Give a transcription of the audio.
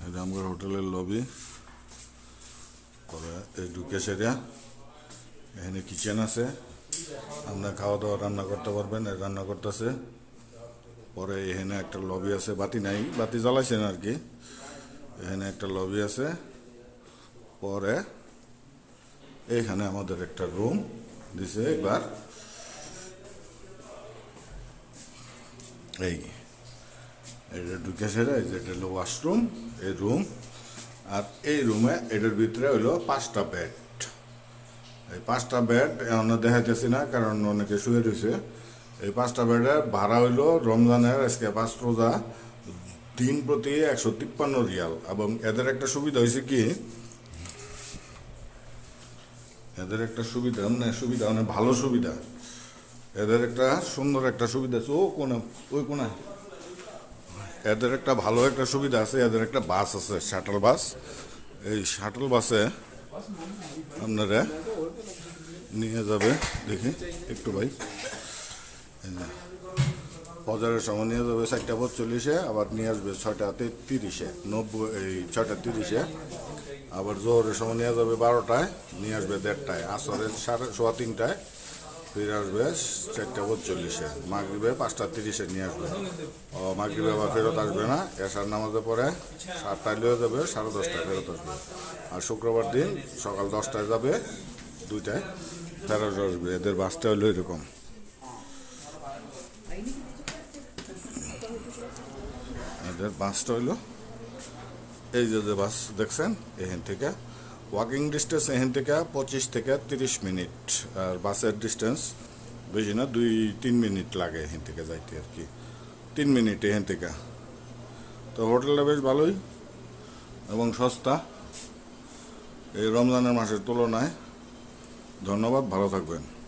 এটা আমার হোটেলের লবি, তবে এই ঢুকে সেরা এখানে কিচেন আছে, আপনার খাওয়া দাওয়া রান্না করতে পারবেন। রান্না করতেছে। পরে এখানে একটা লবি আছে, বাতি নাই, বাতি জ্বালাইছেন আর কি। এখানে একটা লবি আছে। পরে এইখানে আমাদের একটা রুম দিছে। এবার এই এটা ঢুকে সেরা, এই যে এটা হলো ওয়াশরুম, এই রুম। আর এই রুমে এটার ভিতরে হইলো 5টা বেড। এই 5টা বেড আমরা দেখাইতেছি না, কারণ অনেকে শুয়ে রয়েছে। এই 5টা বেডের ভাড়া হইলো রমজানের আজকে 5 রোজা দিন প্রতি 153 রিয়াল। এবং এদের একটা সুবিধা হয়েছে কি, এদের একটা সুবিধা মানে ভালো সুবিধা। এদের একটা সুন্দর একটা সুবিধা আছে ওই কোনায়। এদের একটা ভালো একটা সুবিধা আছে, এদের একটা বাস আছে, শাটল বাস। এই শাটল বাসে আপনারা নিয়ে যাবে, দেখি একটু ভাই, ফজরের সময় নিয়ে যাবে 4:45, আবার নিয়ে আসবে 6:30, 6:30। আবার জোহরের সময় নিয়ে যাবে 12টায়, নিয়ে আসবে 1:30, আসরের 3:15, ফিরে আসবে 4:45, মাগরিবে 5:30 নিয়ে আসবে। মাগরিবে আবার ফেরত আসবে না, এশার নামাজে পরে 7টায় লিয়ে যাবে, 10:30টায় ফেরত আসবে। আর শুক্রবার দিন সকাল 10টায় যাবে, 2টায় ফেরত আসবে। এদের বাসটা হলো এরকম। এদের বাসটা হইলো এই যে বাস দেখছেন, এখান থেকে ওয়াকিং ডিস্টেন্স এখান থেকে 25 থেকে 30 মিনিট। আর বাসের ডিস্টেন্স বেশি না, 2-3 মিনিট লাগে এখান থেকে যাইতে আর কি, 3 মিনিট এখান থেকে। তো হোটেলটা বেশ ভালোই এবং সস্তা এই রমজানের মাসের তুলনায়। ধন্যবাদ, ভালো থাকবেন।